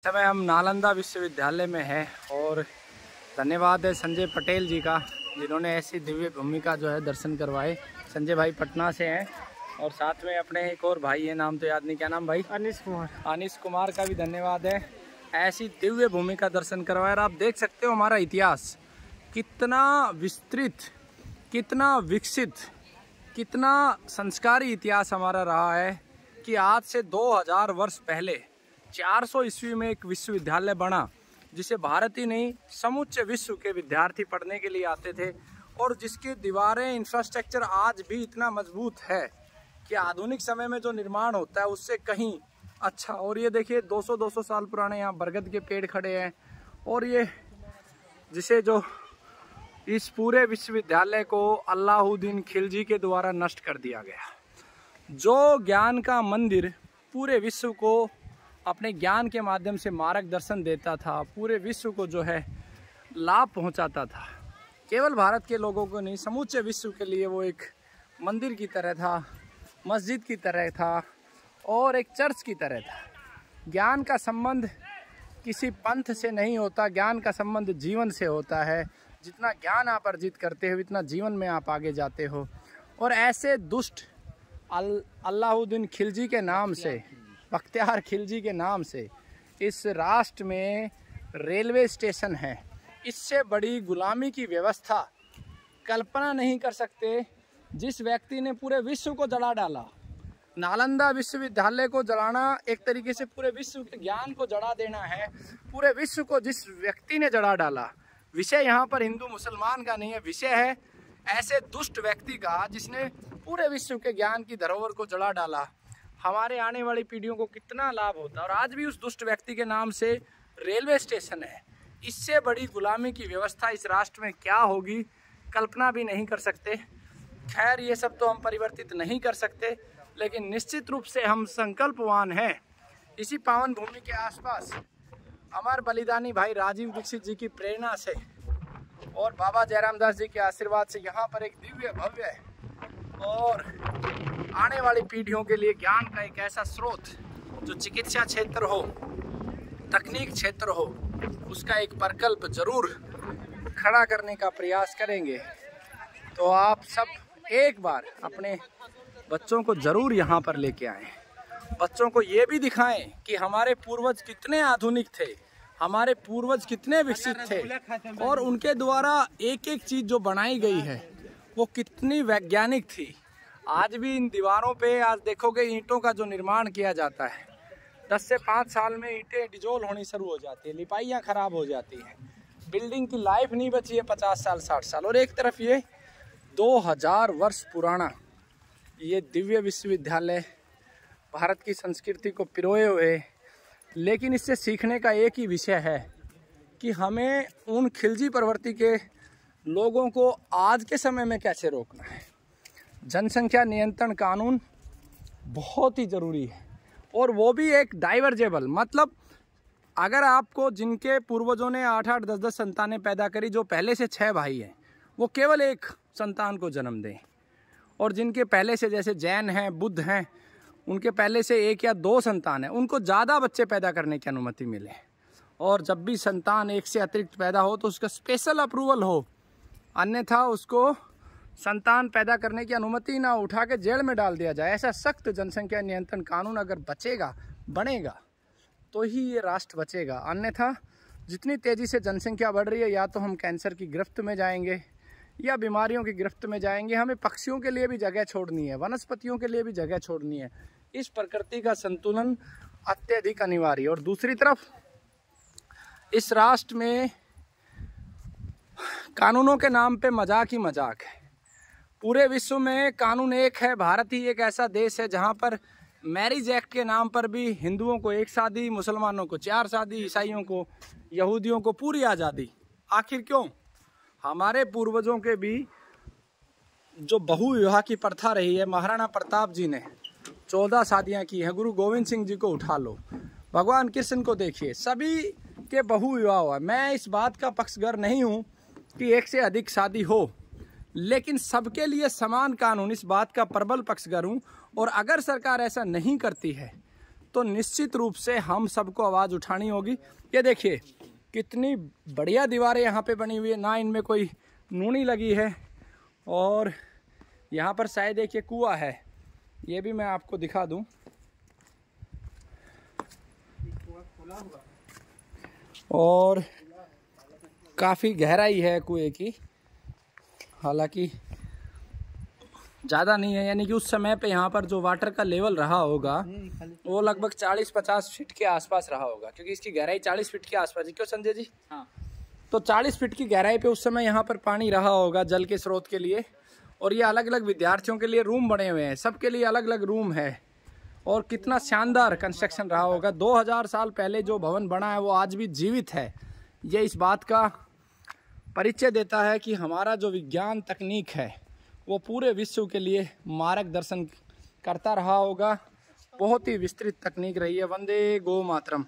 समय हम नालंदा विश्वविद्यालय में हैं और धन्यवाद है संजय पटेल जी का, जिन्होंने ऐसी दिव्य भूमि का जो है दर्शन करवाए। संजय भाई पटना से हैं और साथ में अपने एक और भाई है, नाम तो याद नहीं, क्या नाम भाई? अनिश कुमार का भी धन्यवाद है। ऐसी दिव्य भूमि का दर्शन करवाए और आप देख सकते हो हमारा इतिहास कितना विस्तृत, कितना विकसित, कितना संस्कारी इतिहास हमारा रहा है कि आज से 2000 वर्ष पहले 400 ईस्वी में एक विश्वविद्यालय बना, जिसे भारत ही नहीं समूचे विश्व के विद्यार्थी पढ़ने के लिए आते थे और जिसकी दीवारें, इंफ्रास्ट्रक्चर आज भी इतना मजबूत है कि आधुनिक समय में जो निर्माण होता है उससे कहीं अच्छा। और ये देखिए 200-200 साल पुराने यहाँ बरगद के पेड़ खड़े हैं और ये जिसे जो इस पूरे विश्वविद्यालय को अलाउद्दीन खिलजी के द्वारा नष्ट कर दिया गया, जो ज्ञान का मंदिर पूरे विश्व को अपने ज्ञान के माध्यम से मार्गदर्शन देता था, पूरे विश्व को जो है लाभ पहुंचाता था। केवल भारत के लोगों को नहीं, समूचे विश्व के लिए वो एक मंदिर की तरह था, मस्जिद की तरह था और एक चर्च की तरह था। ज्ञान का संबंध किसी पंथ से नहीं होता, ज्ञान का संबंध जीवन से होता है। जितना ज्ञान आप अर्जित करते हो इतना जीवन में आप आगे जाते हो। और ऐसे दुष्ट अलाउद्दीन खिलजी के नाम से, बख्तियार खिलजी के नाम से इस राष्ट्र में रेलवे स्टेशन है। इससे बड़ी गुलामी की व्यवस्था कल्पना नहीं कर सकते। जिस व्यक्ति ने पूरे विश्व को जला डाला, नालंदा विश्वविद्यालय को जलाना एक तरीके से पूरे विश्व के ज्ञान को जला देना है। पूरे विश्व को जिस व्यक्ति ने जला डाला, विषय यहाँ पर हिंदू मुसलमान का नहीं है, विषय है ऐसे दुष्ट व्यक्ति का जिसने पूरे विश्व के ज्ञान की धरोहर को जला डाला। हमारे आने वाली पीढ़ियों को कितना लाभ होता है। और आज भी उस दुष्ट व्यक्ति के नाम से रेलवे स्टेशन है। इससे बड़ी गुलामी की व्यवस्था इस राष्ट्र में क्या होगी, कल्पना भी नहीं कर सकते। खैर, ये सब तो हम परिवर्तित नहीं कर सकते, लेकिन निश्चित रूप से हम संकल्पवान हैं। इसी पावन भूमि के आसपास अमर बलिदानी भाई राजीव दीक्षित जी की प्रेरणा से और बाबा जयराम दास जी के आशीर्वाद से यहाँ पर एक दिव्य भव्य और आने वाली पीढ़ियों के लिए ज्ञान का एक ऐसा स्रोत, जो चिकित्सा क्षेत्र हो, तकनीक क्षेत्र हो, उसका एक प्रकल्प जरूर खड़ा करने का प्रयास करेंगे। तो आप सब एक बार अपने बच्चों को जरूर यहाँ पर लेके आएं। बच्चों को ये भी दिखाएं कि हमारे पूर्वज कितने आधुनिक थे, हमारे पूर्वज कितने विकसित थे और उनके द्वारा एक एक चीज़ जो बनाई गई है वो कितनी वैज्ञानिक थी। आज भी इन दीवारों पे आज देखोगे ईंटों का जो निर्माण किया जाता है, 10 से 5 साल में ईंटें डिजोल होनी शुरू हो जाती है, लिपाइयाँ खराब हो जाती हैं, बिल्डिंग की लाइफ नहीं बची है 50 साल 60 साल। और एक तरफ ये 2000 वर्ष पुराना ये दिव्य विश्वविद्यालय भारत की संस्कृति को पिरोए हुए। लेकिन इससे सीखने का एक ही विषय है कि हमें उन खिलजी प्रवृत्ति के लोगों को आज के समय में कैसे रोकना है। जनसंख्या नियंत्रण कानून बहुत ही ज़रूरी है और वो भी एक डाइवर्जेबल, मतलब अगर आपको जिनके पूर्वजों ने 8-8, 10-10 संतानें पैदा करी, जो पहले से 6 भाई हैं, वो केवल एक संतान को जन्म दें। और जिनके पहले से, जैसे जैन हैं, बुद्ध हैं, उनके पहले से 1 या 2 संतान हैं, उनको ज़्यादा बच्चे पैदा करने की अनुमति मिले। और जब भी संतान 1 से अतिरिक्त पैदा हो तो उसका स्पेशल अप्रूवल हो, अन्यथा उसको संतान पैदा करने की अनुमति ना, उठा के जेल में डाल दिया जाए। ऐसा सख्त जनसंख्या नियंत्रण कानून अगर बचेगा, बनेगा, तो ही ये राष्ट्र बचेगा। अन्यथा जितनी तेज़ी से जनसंख्या बढ़ रही है, या तो हम कैंसर की गिरफ्त में जाएंगे या बीमारियों की गिरफ्त में जाएंगे। हमें पक्षियों के लिए भी जगह छोड़नी है, वनस्पतियों के लिए भी जगह छोड़नी है। इस प्रकृति का संतुलन अत्यधिक अनिवार्य है। और दूसरी तरफ इस राष्ट्र में कानूनों के नाम पे मजाक ही मजाक है। पूरे विश्व में कानून एक है, भारत ही एक ऐसा देश है जहाँ पर मैरिज एक्ट के नाम पर भी हिंदुओं को 1 शादी, मुसलमानों को 4 शादी, ईसाइयों को, यहूदियों को पूरी आज़ादी। आखिर क्यों? हमारे पूर्वजों के भी जो बहु विवाह की प्रथा रही है, महाराणा प्रताप जी ने 14 शादियाँ की हैं। गुरु गोविंद सिंह जी को उठा लो, भगवान कृष्ण को देखिए, सभी के बहु विवाह हुआ। मैं इस बात का पक्षधर नहीं हूँ कि 1 से अधिक शादी हो, लेकिन सबके लिए समान कानून, इस बात का प्रबल पक्षधर हूँ। और अगर सरकार ऐसा नहीं करती है तो निश्चित रूप से हम सबको आवाज़ उठानी होगी। ये देखिए कितनी बढ़िया दीवारें यहाँ पे बनी हुई है, ना इनमें कोई नूनी लगी है। और यहाँ पर शायद एक ये कुआं है, ये भी मैं आपको दिखा दूँ। और काफ़ी गहराई है कुएं की, हालांकि ज़्यादा नहीं है, यानी कि उस समय पे यहाँ पर जो वाटर का लेवल रहा होगा वो लगभग 40-50 फीट के आसपास रहा होगा, क्योंकि इसकी गहराई 40 फीट के आसपास है। क्यों संजय जी? हाँ। तो 40 फीट की गहराई पे उस समय यहाँ पर पानी रहा होगा जल के स्रोत के लिए। और ये अलग अलग विद्यार्थियों के लिए रूम बने हुए हैं, सबके लिए अलग अलग रूम है। और कितना शानदार कंस्ट्रक्शन रहा होगा। 2000 साल पहले जो भवन बना है वो आज भी जीवित है। ये इस बात का परिचय देता है कि हमारा जो विज्ञान तकनीक है वो पूरे विश्व के लिए मार्गदर्शन करता रहा होगा। बहुत ही विस्तृत तकनीक रही है। वंदे गो मातरम।